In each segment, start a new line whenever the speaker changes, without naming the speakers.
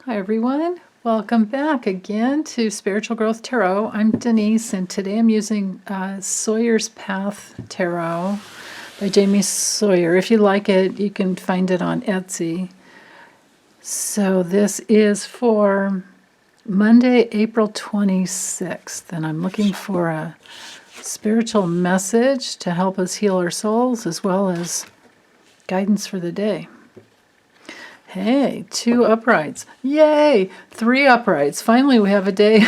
Hi everyone, welcome back again to Spiritual Growth Tarot. I'm Denise and today I'm using Sawyer's Path Tarot by Jamie Sawyer. If you like it, you can find it on Etsy. So this is for Monday, April 26th, and I'm looking for a spiritual message to help us heal our souls as well as guidance for the day. Hey, 2 uprights. Yay! 3 uprights. Finally, we have a day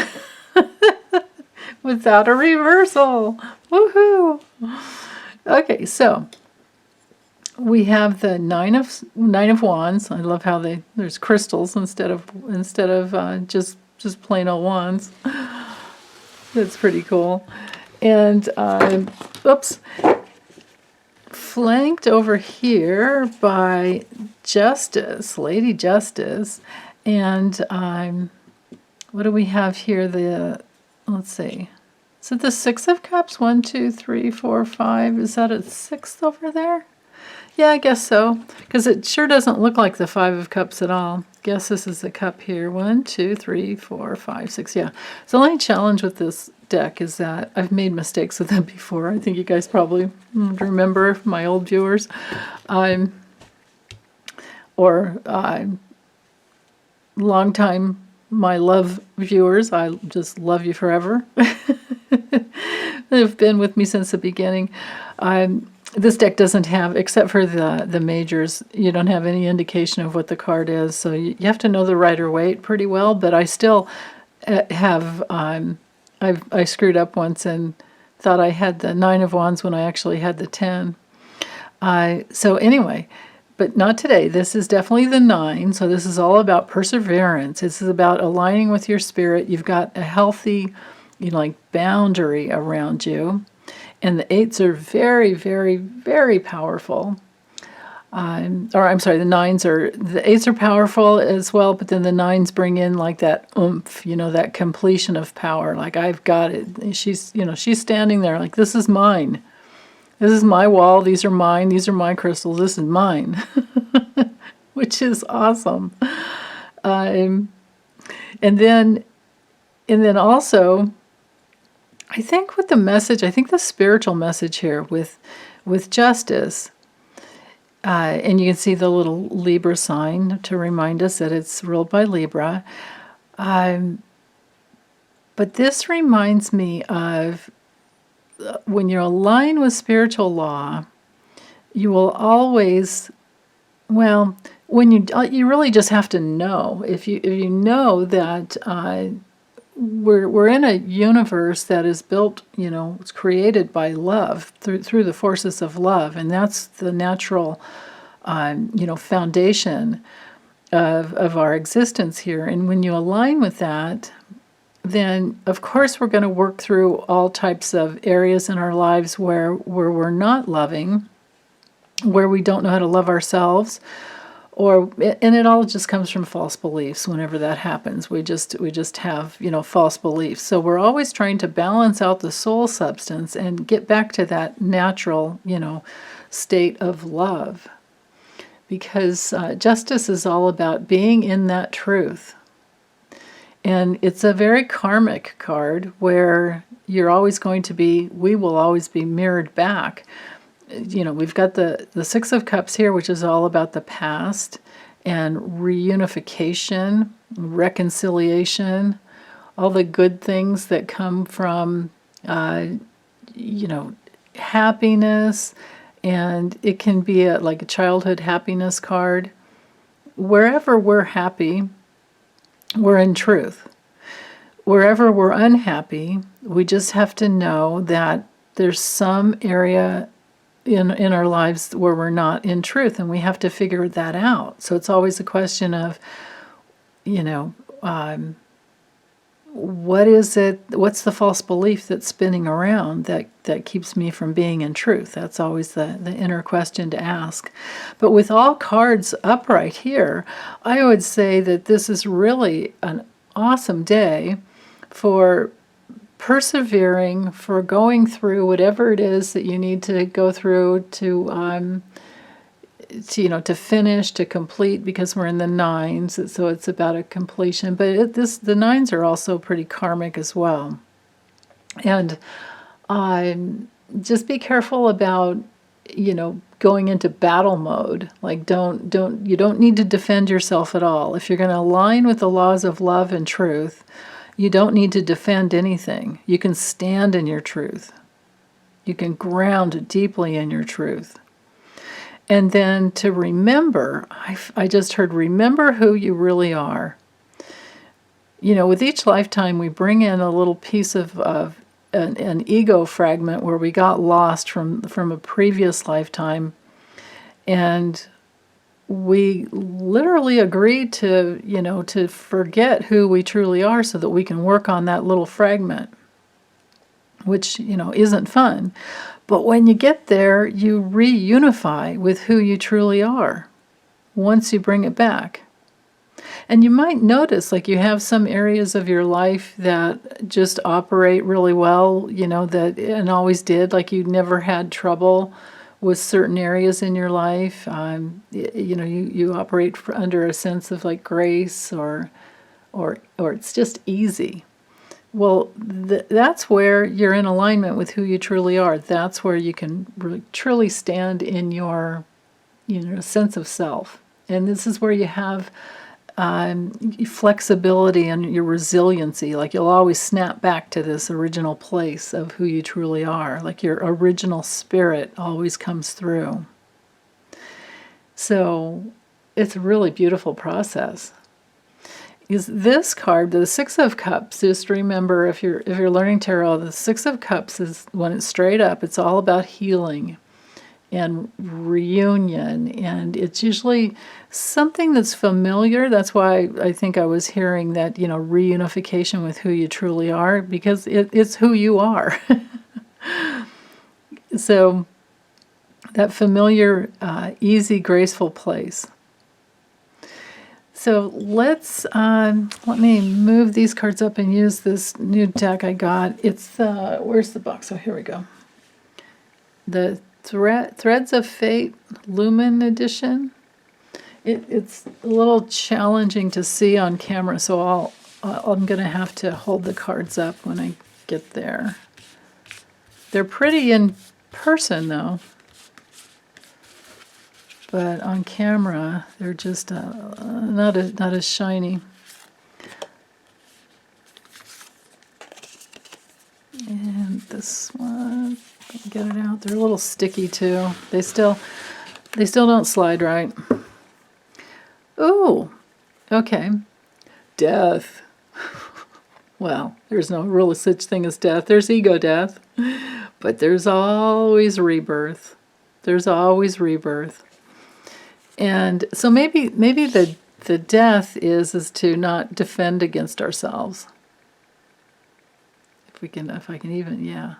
without a reversal. Woohoo! Okay, so we have the nine of Wands. I love how there's crystals instead of just plain old wands. That's pretty cool. And oops. Flanked over here by Justice, Lady Justice, and what do we have here? Let's see, is it the 6 of Cups? 1, 2, 3, 4, 5. Is that a 6th over there? Yeah, I guess so, because it sure doesn't look like the 5 of Cups at all. Guess this is a cup here. 1, 2, 3, 4, 5, 6. Yeah. So the only challenge with this deck is that I've made mistakes with them before. I think you guys probably remember, my old viewers, long time my love viewers. I just love you forever. They've been with me since the beginning. This deck doesn't have, except for the majors, you don't have any indication of what the card is. So you have to know the Rider-Waite pretty well. But I still have. I screwed up once and thought I had the 9 of Wands when I actually had the 10. So anyway, but not today. This is definitely the 9. So this is all about perseverance. This is about aligning with your spirit. You've got a healthy, like boundary around you. And the 8s are very, very, very powerful. The 8s are powerful as well, but then the 9s bring in like that oomph, that completion of power. Like, I've got it. She's standing there like, this is mine. This is my wall. These are mine. These are my crystals. This is mine, which is awesome. And then also, I think with the message, the spiritual message here with Justice, and you can see the little Libra sign to remind us that it's ruled by Libra. But this reminds me of when you're aligned with spiritual law, you will always, when you really just have to know, if you know that we're in a universe that is built, it's created by love, through the forces of love, and that's the natural, foundation of our existence here. And when you align with that, then of course we're going to work through all types of areas in our lives where we're not loving, where we don't know how to love ourselves. And it all just comes from false beliefs. Whenever that happens, we just have, false beliefs. So we're always trying to balance out the soul substance and get back to that natural, state of love. Because Justice is all about being in that truth. And it's a very karmic card where we will always be mirrored back. We've got the 6 of Cups here, which is all about the past and reunification, reconciliation, all the good things that come from, happiness. And it can be like a childhood happiness card. Wherever we're happy, we're in truth. Wherever we're unhappy, we just have to know that there's some area in our lives where we're not in truth, and we have to figure that out. So it's always a question of, what is it? What's the false belief that's spinning around that keeps me from being in truth? That's always the inner question to ask. But with all cards upright here, I would say that this is really an awesome day for persevering, for going through whatever it is that you need to go through to to finish, to complete, because we're in the nines, so it's about a completion. But the nines are also pretty karmic as well. And just be careful about, going into battle mode. Like, you don't need to defend yourself at all. If you're going to align with the laws of love and truth, you don't need to defend anything. You can stand in your truth. You can ground deeply in your truth. And then to remember, I just heard, remember who you really are. With each lifetime, we bring in a little piece of an ego fragment where we got lost from a previous lifetime. And we literally agreed to forget who we truly are so that we can work on that little fragment, which, isn't fun. But when you get there, you reunify with who you truly are once you bring it back. And you might notice, like, you have some areas of your life that just operate really well, and always did, like you never had trouble with certain areas in your life. You operate under a sense of like grace or it's just easy. Well, that's where you're in alignment with who you truly are. That's where you can really truly stand in your, sense of self. And this is where you have flexibility and your resiliency. Like, you'll always snap back to this original place of who you truly are. Like, your original spirit always comes through. So it's a really beautiful process. Is this card, the Six of Cups, just remember, if you're learning tarot, the Six of Cups is, when it's straight up, it's all about healing and reunion, and it's usually something that's familiar. That's why I think I was hearing that, reunification with who you truly are, because it's who you are. So that familiar, easy, graceful place. So let me move these cards up and use this new deck I got. It's where's the box? Oh, here we go. The Threads of Fate Lumen edition. It's a little challenging to see on camera, so I'm going to have to hold the cards up when I get there. They're pretty in person, though. But on camera, they're just not as shiny. And this one, get it out. They're a little sticky too. They still don't slide right. Ooh, okay. Death. Well, there's no really such thing as death. There's ego death, but there's always rebirth. There's always rebirth. And so maybe the death is to not defend against ourselves. If I can even, yeah.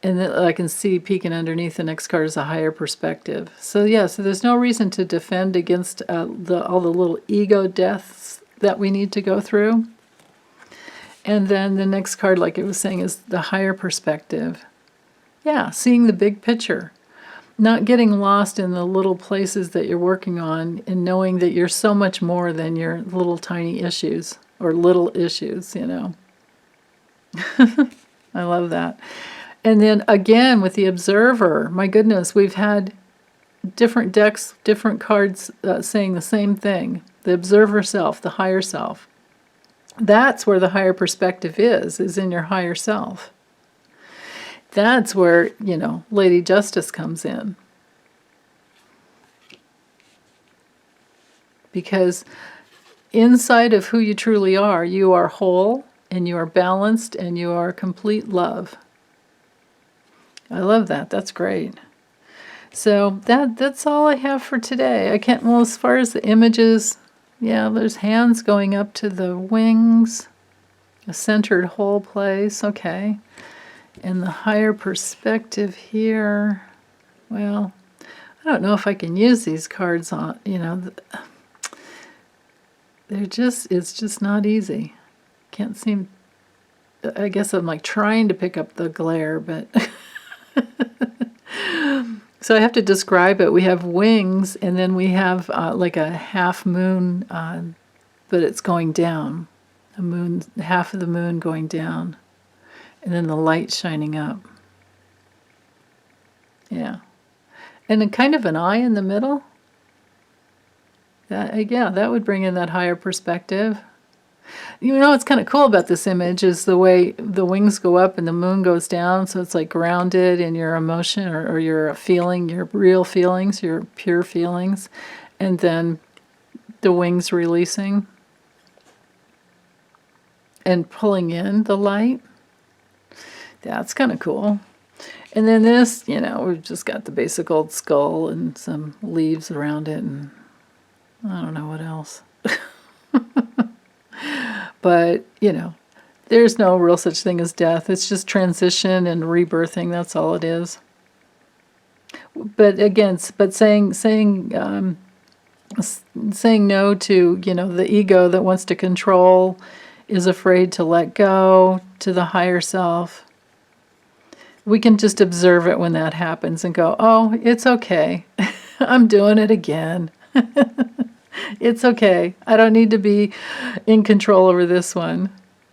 And then I can see peeking underneath the next card is a higher perspective. So yeah, so there's no reason to defend against all the little ego deaths that we need to go through. And then the next card, like it was saying, is the higher perspective. Yeah, seeing the big picture. Not getting lost in the little places that you're working on, and knowing that you're so much more than your little tiny issues, or little issues, I love that. And then again with the Observer, my goodness, we've had different decks, different cards saying the same thing. The Observer self, the higher self. That's where the higher perspective is in your higher self. That's where, Lady Justice comes in. Because inside of who you truly are, you are whole, and you are balanced, and you are complete love. I love that. That's great. So that's all I have for today. As far as the images, yeah, there's hands going up to the wings, a centered whole place, okay. And the higher perspective here, well, I don't know if I can use these cards on, it's just not easy. Can't seem, I guess I'm like trying to pick up the glare, but So I have to describe it. We have wings, and then we have like a half moon, but it's going down. A moon, half of the moon going down, and then the light shining up. Yeah. And then kind of an eye in the middle. Yeah, that would bring in that higher perspective. You know what's kind of cool about this image is the way the wings go up and the moon goes down, so it's like grounded in your emotion or your feeling, your real feelings, your pure feelings, and then the wings releasing and pulling in the light. That's kind of cool. And then this, you know, we've just got the basic old skull and some leaves around it, and I don't know what else. But, you know, there's no real such thing as death. It's just transition and rebirthing. That's all it is. But again, saying no to, you know, the ego that wants to control, is afraid to let go, to the higher self. We can just observe it when that happens and go, oh, it's okay. I'm doing it again. It's okay. I don't need to be in control over this one.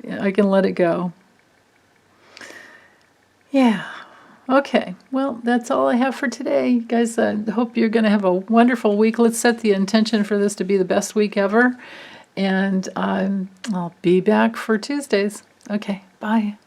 I can let it go. Yeah. Okay. Well, that's all I have for today. Guys, I hope you're going to have a wonderful week. Let's set the intention for this to be the best week ever. And I'll be back for Tuesdays. Okay. Bye.